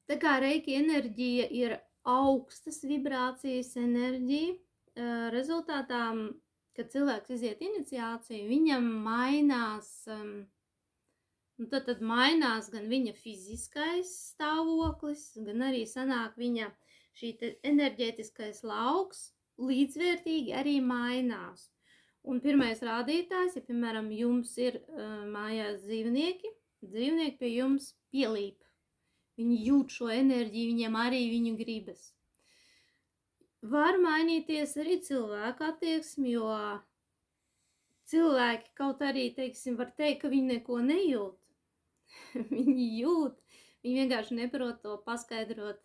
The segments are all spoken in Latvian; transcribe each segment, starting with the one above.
Tā kā reiki enerģija ir augstas vibrācijas enerģija, rezultātā, kad cilvēks iziet iniciāciju, viņam mainās, tad mainās gan viņa fiziskais stāvoklis, gan arī sanāk viņa šī enerģētiskais lauks līdzvērtīgi arī mainās. Un pirmais rādītājs, ja, piemēram, jums ir mājās dzīvnieki pie jums pielīp. Viņi jūt šo enerģiju, viņiem arī viņu gribas. Var mainīties arī cilvēku attieksmi, jo cilvēki kaut arī, teiksim, var teikt, ka viņi neko nejūt. Viņi jūt, viņi vienkārši neprot to paskaidrot,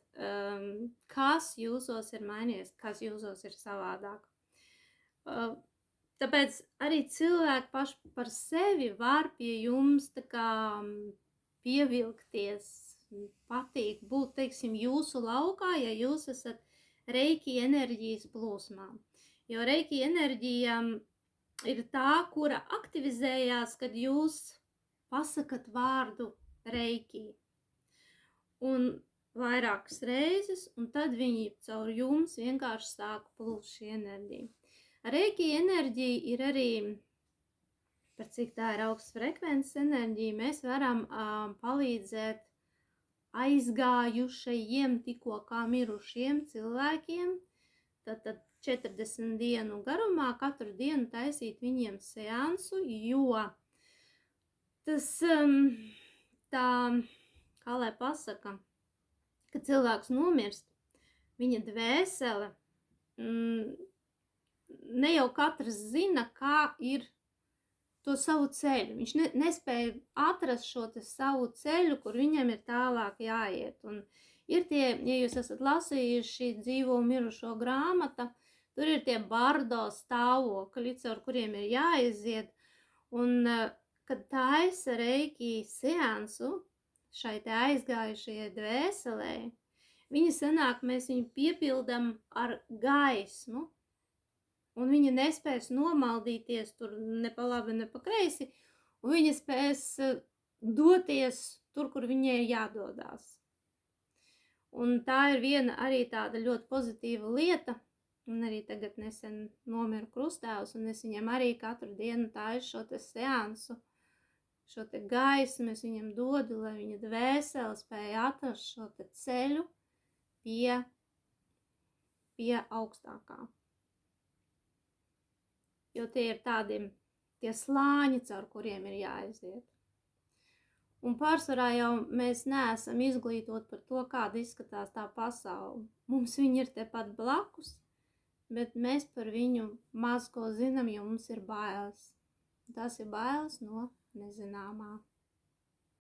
kas jūsos ir mainījies, kas jūsos ir savādāk. Tāpēc arī cilvēki paši par sevi var pie jums tā kā pievilkties, patīk būt, teiksim, jūsu laukā, ja jūs esat reiki enerģijas plūsmā. Jo reiki enerģija ir tā, kura aktivizējās, kad jūs pasakat vārdu reiki. Un vairākas reizes, un tad viņi caur jums vienkārši sāk plūst šī enerģija. Reiki enerģija ir arī, par cik tā ir augsts frekvences enerģija, mēs varam palīdzēt aizgājušajiem, tikko kā mirušiem cilvēkiem, tad 40 dienu garumā katru dienu taisīt viņiem seansu, jo tas tā, kā lai pasaka, kad cilvēks nomirst, viņa dvēsele, ne jau katrs zina, kā ir to savu ceļu. Viņš nespēja atrast šo savu ceļu, kur viņam ir tālāk jāiet. Un ir tie, ja jūs esat lasījuši Dzīvo mirušo grāmata, tur ir tie bardo stāvokļi, caur kuriem ir jāiziet. Un, kad taisa reiki seansu šai te aizgājušajai dvēselē, viņa sanāk, mēs viņu piepildam ar gaismu, un viņa nespēs nomaldīties tur ne pa labi, ne pa kreisi, un viņa spēs doties tur, kur viņai ir jādodās. Un tā ir viena arī tāda ļoti pozitīva lieta, un arī tagad nesen nomira krustāvs, un es viņam arī katru dienu taisu šo te seansu, šo te gaismu es viņam dodu, lai viņa dvēsele spēja atrast šo te ceļu pie augstākā. Jo tie ir tie slāņi, caur kuriem ir jāaiziet. Un pārsvarā jau mēs neesam izglītot par to, kāda izskatās tā pasaule. Mums viņi ir tepat blakus, bet mēs par viņu maz ko zinām, jo mums ir bailes. Tas ir bailes no nezināmā.